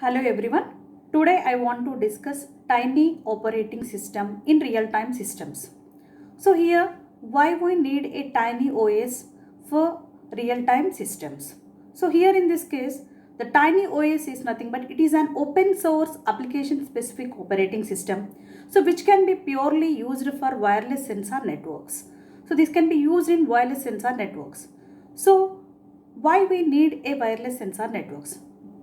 Hello everyone. Today I want to discuss tiny operating system in real-time systems. So here why we need a tiny OS for real-time systems. So here in this case the tiny OS is nothing but it is an open source application specific operating system, so which can be purely used for wireless sensor networks. So this can be used in wireless sensor networks. So why we need a wireless sensor networks?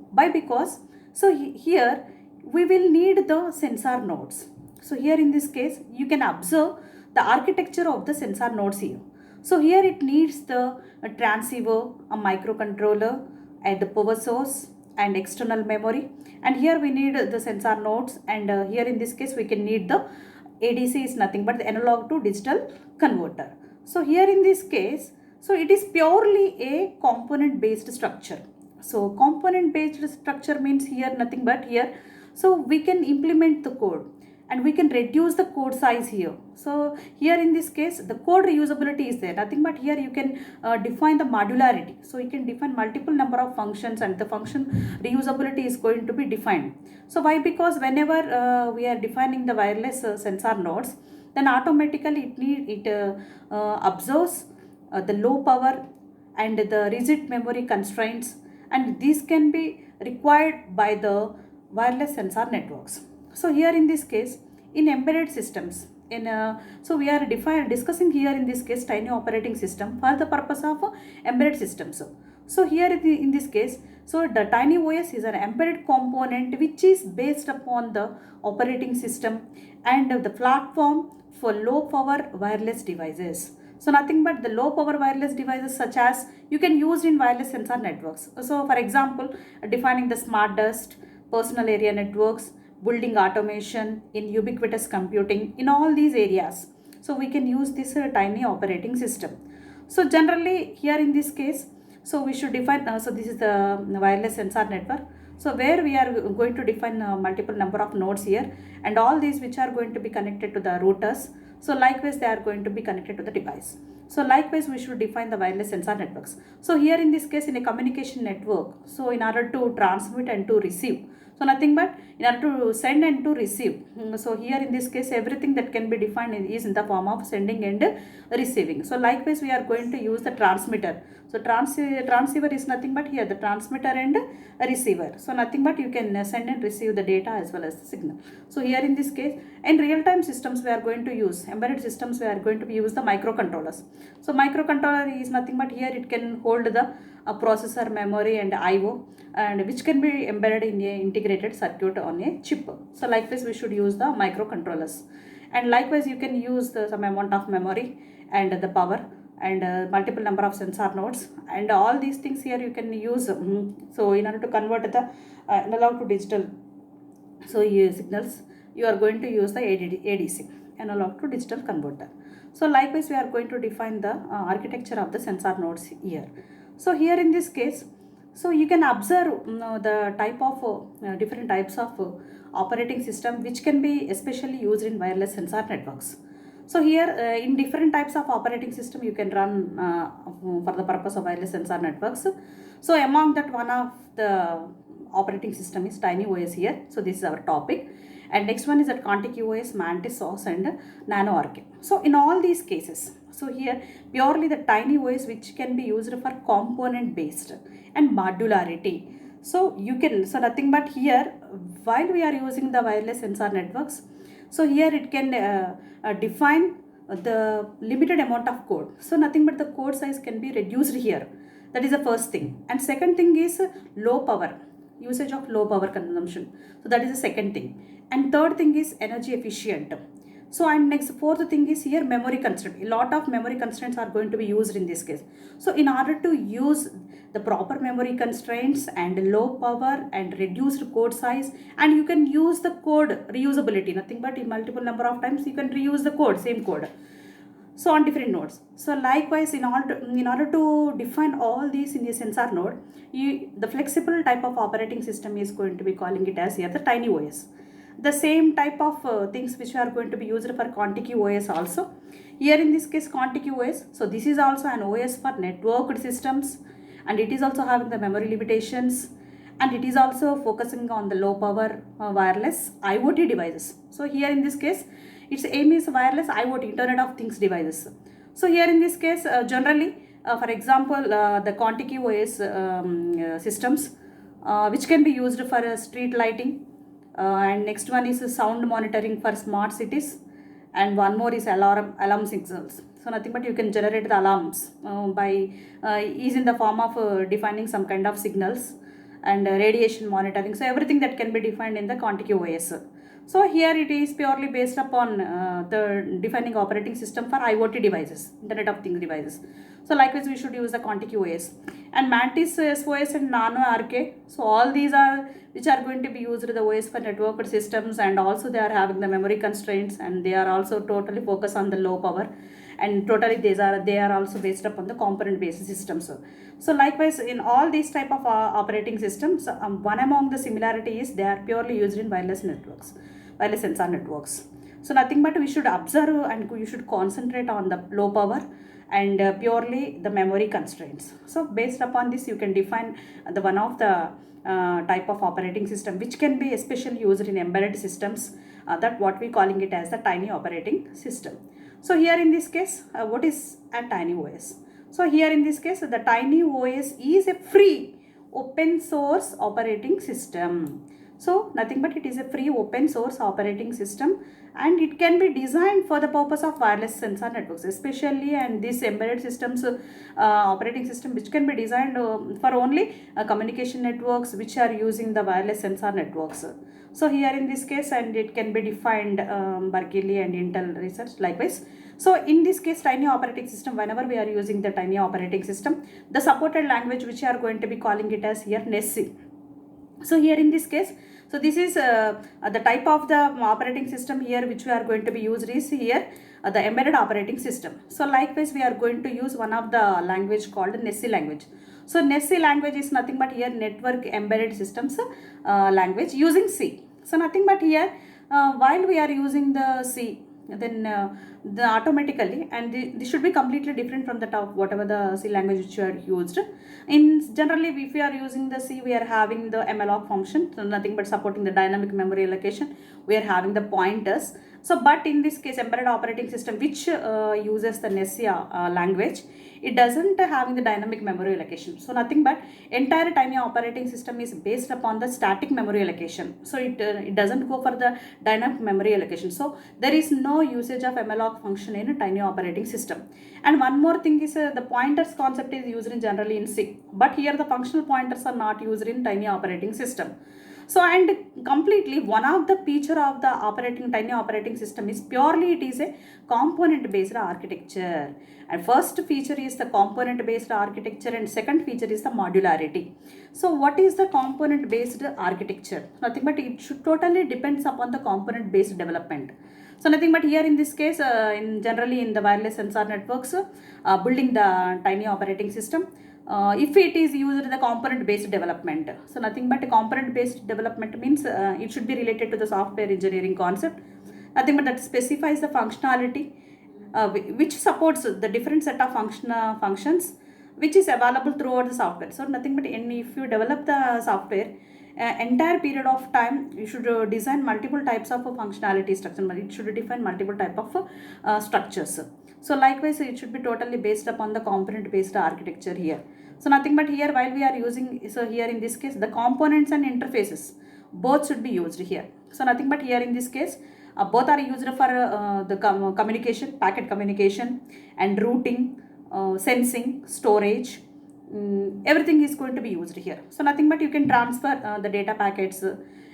Why? Because here we will need the sensor nodes. So here in this case you can observe the architecture of the sensor nodes here. So here it needs the transceiver, a microcontroller, and the power source and external memory, and here we need the sensor nodes, and here in this case we can need the ADC is nothing but the analog to digital converter. So here in this case, so it is purely a component based structure. So component based structure means here nothing but here, so we can implement the code and we can reduce the code size here. So here in this case the code reusability is there, nothing but here you can define the modularity. So you can define multiple number of functions and the function reusability is going to be defined. So why? Because whenever we are defining the wireless sensor nodes, then automatically it observes the low power and the rigid memory constraints, and these can be required by the wireless sensor networks. So here in this case in embedded systems, so we are discussing here in this case tiny operating system for the purpose of embedded systems. So here in this case, so the tiny OS is an embedded component which is based upon the operating system and the platform for low power wireless devices. So nothing but the low power wireless devices such as you can use in wireless sensor networks. So for example, defining the smart dust, personal area networks, building automation, in ubiquitous computing, in all these areas. So we can use this tiny operating system. So generally here in this case, so we should define, so this is the wireless sensor network. So where we are going to define multiple number of nodes here, and all these which are going to be connected to the routers. So likewise they are going to be connected to the device. So likewise we should define the wireless sensor networks. So here in this case in a communication network, so in order to transmit and to receive, so nothing but in order to send and to receive. So here in this case everything that can be defined is in the form of sending and receiving. So likewise we are going to use the transmitter. So transceiver is nothing but here the transmitter and receiver. So nothing but you can send and receive the data as well as the signal. So here in this case in real time systems we are going to use embedded systems, we are going to use the microcontrollers. So microcontroller is nothing but here it can hold the processor, memory and IO, and which can be embedded in a integrated circuit on a chip. So likewise we should use the microcontrollers, and likewise you can use some amount of memory and the power and multiple number of sensor nodes, and all these things here you can use. So in order to convert the analog to digital, so signals, you are going to use the ADC, analog to digital converter. So likewise we are going to define the architecture of the sensor nodes here. So here in this case, so you can observe the type of different types of operating system which can be especially used in wireless sensor networks. So here in different types of operating system you can run for the purpose of wireless sensor networks. So among that one of the operating system is tiny OS here. So this is our topic, and next one is that Contiki OS, Mantis OS and Nano Arc. So in all these cases, so here purely the tiny OS which can be used for component based and modularity. So you can, so nothing but here while we are using the wireless sensor networks, so here it can define the limited amount of code. So nothing but the code size can be reduced here. That is the first thing. And second thing is low power, usage of low power consumption. So that is the second thing. And third thing is energy efficient. So and next fourth thing is here memory constraint. A lot of memory constraints are going to be used in this case. So in order to use the proper memory constraints and low power and reduced code size, and you can use the code reusability, nothing but in multiple number of times you can reuse the code, same code. So on different nodes. So likewise in order to define all these in a sensor node, the flexible type of operating system is going to be calling it as here the tiny OS. The same type of things which are going to be used for Contiki OS also. Here in this case Contiki OS, so this is also an OS for networked systems, and it is also having the memory limitations, and it is also focusing on the low power wireless IoT devices. So here in this case, its aim is wireless IoT, Internet of Things devices. So here in this case, generally, for example, the Contiki OS systems, which can be used for street lighting, and next one is sound monitoring for smart cities, and one more is alarm signals. So nothing but you can generate the alarms by is in the form of defining some kind of signals and radiation monitoring. So everything that can be defined in the Contiki OS. So here it is purely based upon the defining operating system for IoT devices, Internet of Things devices. So likewise we should use the Contiki OS and Mantis SOS and Nano RK. So all these are which are going to be used the OS for networked systems, and also they are having the memory constraints, and they are also totally focused on the low power, and totally they are also based upon the component based systems. So likewise in all these type of operating systems, one among the similarity is they are purely used in wireless networks, wireless sensor networks. So nothing but we should observe and we should concentrate on the low power and purely the memory constraints. So based upon this you can define the one of the type of operating system which can be especially used in embedded systems, that what we calling it as the tiny operating system. So here in this case, what is a tiny OS? So here in this case, the tiny OS is a free open source operating system. So nothing but it is a free open source operating system, and it can be designed for the purpose of wireless sensor networks especially, and this embedded systems operating system which can be designed for only communication networks which are using the wireless sensor networks. So here in this case, and it can be defined Berkeley and Intel research likewise. So in this case, tiny operating system, whenever we are using the tiny operating system, the supported language which we are going to be calling it as here NESSIE. So here in this case, so this is the type of the operating system here which we are going to be used is here the embedded operating system. So likewise we are going to use one of the language called NESSIE language. So NESSIE language is nothing but here network embedded systems language using C. So nothing but here while we are using the C, then the automatically, and this should be completely different from the top whatever the C language which you are used. In generally if we are using the C, we are having the malloc function, so nothing but supporting the dynamic memory allocation, we are having the pointers. So but in this case embedded operating system which uses the NESSIE language, it doesn't having the dynamic memory allocation. So nothing but entire tiny operating system is based upon the static memory allocation. So it doesn't go for the dynamic memory allocation. So there is no usage of malloc function in a tiny operating system. And one more thing is the pointers concept is used in generally in C, but here the functional pointers are not used in tiny operating system. So and completely one of the feature of the tiny operating system is purely it is a component based architecture. And first feature is the component based architecture, and second feature is the modularity. So what is the component based architecture? Nothing but it should totally depends upon the component based development. So nothing but here in this case, in generally in the wireless sensor networks, building the tiny operating system, if it is used the component based development. So nothing but component based development means it should be related to the software engineering concept. Nothing but that specifies the functionality which supports the different set of functions which is available throughout the software. So nothing but if you develop the software, entire period of time you should design multiple types of functionality structure, but it should define multiple type of structures. So likewise it should be totally based upon the component based architecture here. So nothing but here while we are using, so here in this case the components and interfaces both should be used here. So nothing but here in this case both are used for the communication, packet communication and routing, sensing, storage, everything is going to be used here. So nothing but you can transfer the data packets,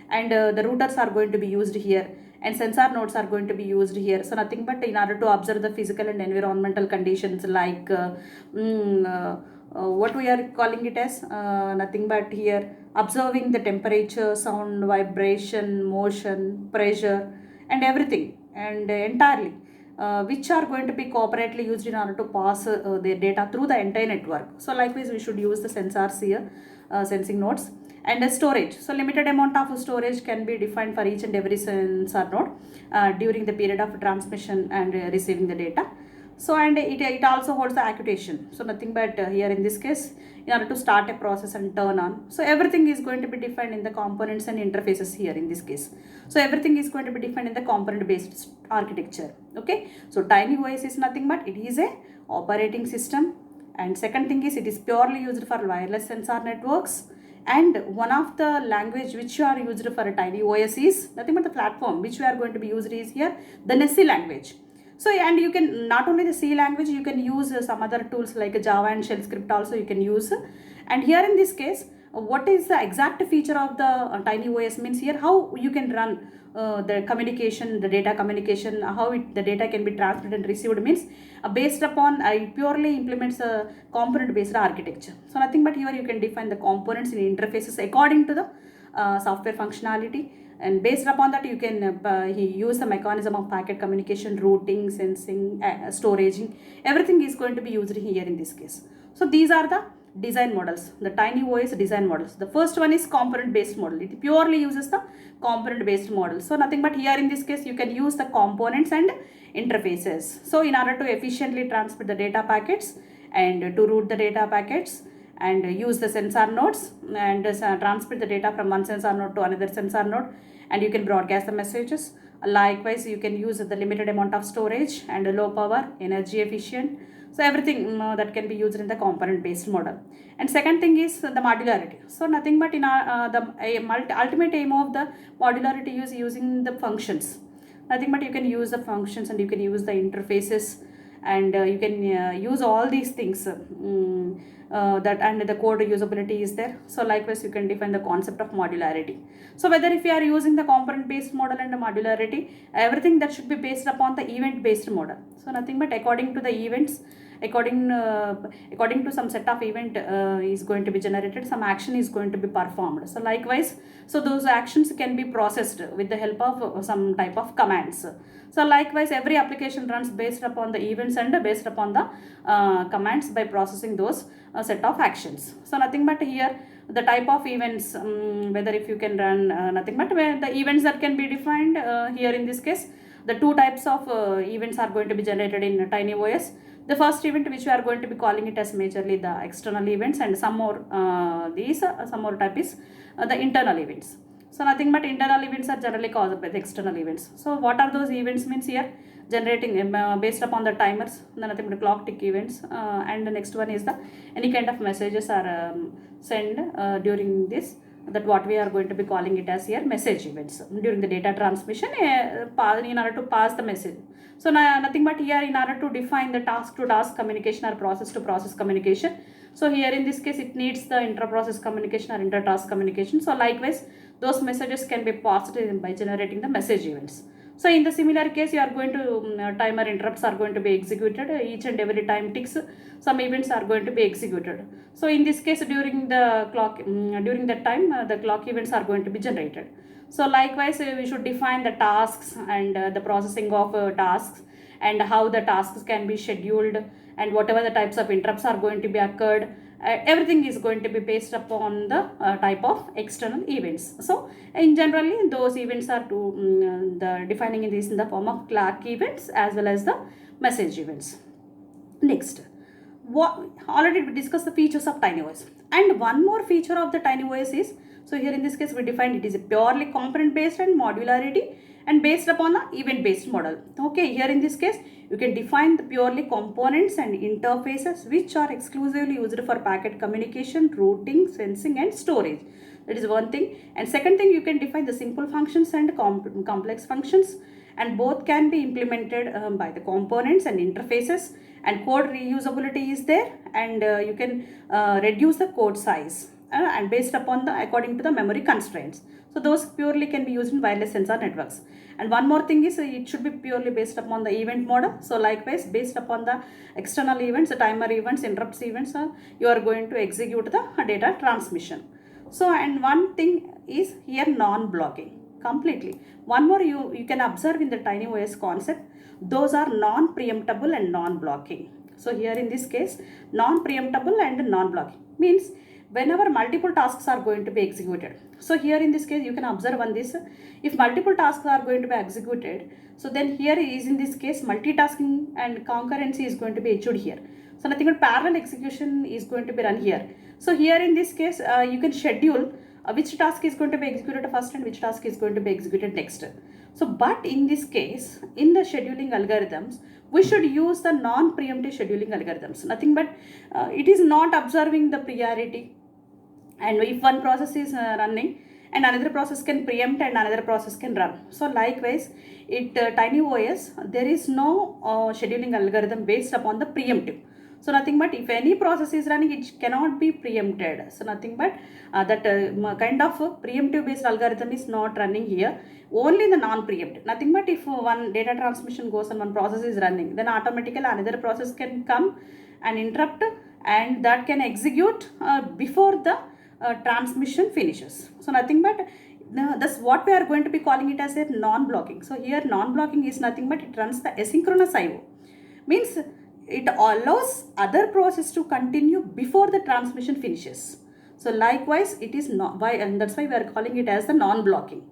and the routers are going to be used here, and sensor nodes are going to be used here. So nothing but in order to observe the physical and environmental conditions like what we are calling it as nothing but here observing the temperature, sound, vibration, motion, pressure and everything, and entirely which are going to be cooperatively used in order to pass their data through the entire network. So likewise we should use the sensors here, sensing nodes, and storage. So limited amount of storage can be defined for each and every sensor node during the period of transmission and receiving the data. So and it also holds the actuation. So nothing but here in this case, in order to start a process and turn on. So everything is going to be defined in the components and interfaces here in this case. So everything is going to be defined in the component based architecture. Okay. So TinyOS is nothing but it is a operating system. And second thing is it is purely used for wireless sensor networks. And one of the language which you are used for a TinyOS is nothing but the platform which we are going to be used is here the Nessie language. So and you can not only the C language, you can use some other tools like Java and shell script also you can use. And here in this case, what is the exact feature of the TinyOS means here how you can run the communication, the data communication, how the data can be transmitted and received means based upon it purely implements a component based architecture. So nothing but here you can define the components in interfaces according to the software functionality, and based upon that you can use the mechanism of packet communication, routing, sensing, storaging. Everything is going to be used here in this case. So these are the design models, the TinyOS design models. The first one is component based model. It purely uses the component based model. So nothing but here in this case you can use the components and interfaces. So in order to efficiently transmit the data packets and to route the data packets and use the sensor nodes and transmit the data from one sensor node to another sensor node, and you can broadcast the messages. Likewise, you can use the limited amount of storage and low power, energy efficient. So everything that can be used in the component based model. And second thing is the modularity. So nothing but in our ultimate aim of the modularity is using the functions. Nothing but you can use the functions and you can use the interfaces, and you can use all these things that, and the code usability is there. So likewise you can define the concept of modularity. So whether if you are using the component based model and the modularity, everything that should be based upon the event based model. So nothing but according to the events, according to some set of event is going to be generated, some action is going to be performed. So likewise, so those actions can be processed with the help of some type of commands. So likewise every application runs based upon the events and based upon the commands by processing those set of actions. So nothing but here the type of events, whether if you can run nothing but where the events that can be defined here in this case, the two types of events are going to be generated in TinyOS. The first event which we are going to be calling it as majorly the external events, and some more some more type is the internal events. So nothing but internal events are generally caused by the external events. So what are those events means here? Generating based upon the timers, nothing but clock tick events, and the next one is the any kind of messages are sent during this, that what we are going to be calling it as here message events during the data transmission in order to pass the message. So nothing but here in order to define the task to task communication or process to process communication. So here in this case it needs the intra-process communication or inter-task communication. So likewise those messages can be passed by generating the message events. So in the similar case you are going to timer interrupts are going to be executed each and every time ticks, some events are going to be executed. So in this case during the clock during that time the clock events are going to be generated. So likewise we should define the tasks and the processing of tasks, and how the tasks can be scheduled, and whatever the types of interrupts are going to be occurred. Everything is going to be based upon the type of external events. So in generally those events are the defining in this in the form of clock events as well as the message events. Next, already we discussed the features of TinyOS, and one more feature of the TinyOS is, so here in this case we defined it is a purely component based and modularity and based upon the event based model. Okay, here in this case you can define the purely components and interfaces which are exclusively used for packet communication, routing, sensing and storage. That is one thing. And second thing, you can define the simple functions and complex functions, and both can be implemented by the components and interfaces, and code reusability is there, and you can reduce the code size and based upon the according to the memory constraints. So those purely can be used in wireless sensor networks. And one more thing is it should be purely based upon the event model. So likewise based upon the external events, the timer events, interrupts events, you are going to execute the data transmission. So and one thing is here non-blocking completely. One more you can observe in the TinyOS concept, those are non-preemptible and non-blocking. So here in this case non-preemptible and non-blocking means whenever multiple tasks are going to be executed. So here in this case, you can observe on this, if multiple tasks are going to be executed, so then here is in this case multitasking and concurrency is going to be achieved here. So nothing but parallel execution is going to be run here. So here in this case, you can schedule which task is going to be executed first and which task is going to be executed next. So but in this case, in the scheduling algorithms, we should use the non-preemptive scheduling algorithms. Nothing but it is not observing the priority, and if one process is running and another process can preempt and another process can run. So likewise, TinyOS, there is no scheduling algorithm based upon the preemptive. So nothing but if any process is running, it cannot be preempted. So nothing but that kind of preemptive based algorithm is not running here. Only the non-preemptive. Nothing but if one data transmission goes and one process is running, then automatically another process can come and interrupt, and that can execute before the transmission finishes. So nothing but that's what we are going to be calling it as a non-blocking. So here non-blocking is nothing but it runs the asynchronous IO. Means it allows other process to continue before the transmission finishes. So likewise, it is not why, and that's why we are calling it as the non-blocking.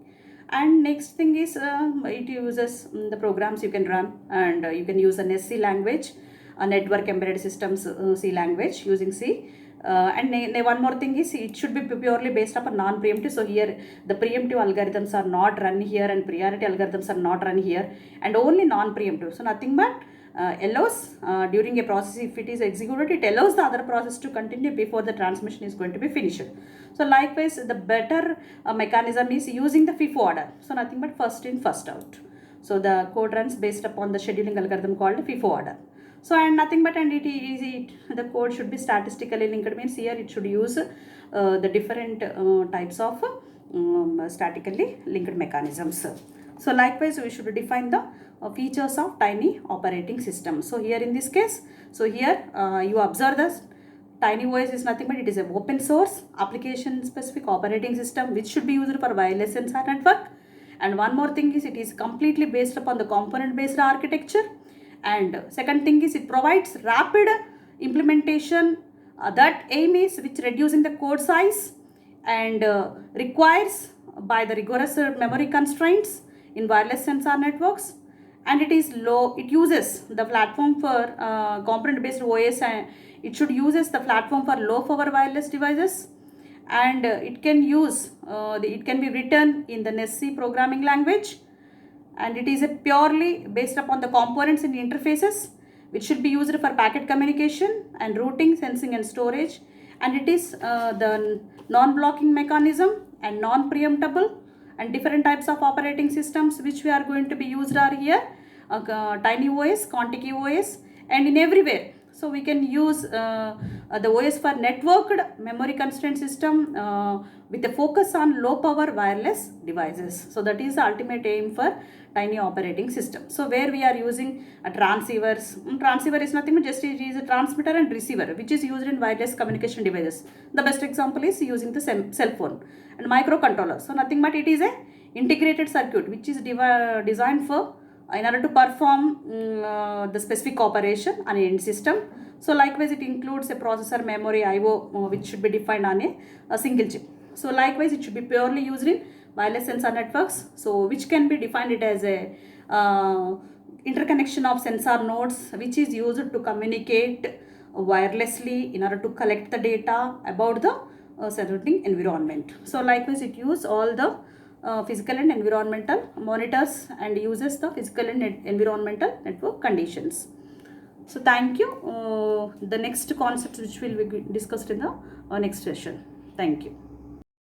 And next thing is it uses the programs you can run, and you can use an SC language, a network embedded systems C language using C. And one more thing is it should be purely based upon non-preemptive. So here the preemptive algorithms are not run here and priority algorithms are not run here, and only non-preemptive. So nothing but allows during a process, if it is executed, it allows the other process to continue before the transmission is going to be finished. So likewise, the better mechanism is using the FIFO order. So nothing but first in, first out. So the code runs based upon the scheduling algorithm called FIFO order. So and nothing but, and the code should be statistically linked. Means here it should use the different types of statically linked mechanisms. So likewise, we should define the features of Tiny operating system. So here in this case, so here you observe this TinyOS is nothing but it is an open source application specific operating system which should be used for wireless sensor network. And one more thing is it is completely based upon the component based architecture. And second thing is it provides rapid implementation. That aim is which reducing the code size and requires by the rigorous memory constraints in wireless sensor networks. And it is low, it uses the platform for component based OS, and it should uses the platform for low power wireless devices. And it can use, it can be written in the NESC programming language. And it is a purely based upon the components and interfaces which should be used for packet communication and routing, sensing and storage. And it is the non-blocking mechanism and non-preemptible, and different types of operating systems which we are going to be used are here, TinyOS, Contiki OS, and in everywhere. So we can use the OS for networked memory constraint system with a focus on low power wireless devices. So that is the ultimate aim for Tiny operating system. So where we are using transceivers. Transceiver is nothing but just it is a transmitter and receiver which is used in wireless communication devices. The best example is using the cell phone and microcontroller. So nothing but it is a integrated circuit which is designed for in order to perform the specific operation on an end system. So likewise it includes a processor, memory, IO which should be defined on a single chip. So likewise it should be purely used in wireless sensor networks, so which can be defined it as a interconnection of sensor nodes which is used to communicate wirelessly in order to collect the data about the surrounding environment. So likewise it uses all the physical and environmental monitors and uses the physical and environmental network conditions. So thank you. The next concept which will be discussed in the next session. Thank you.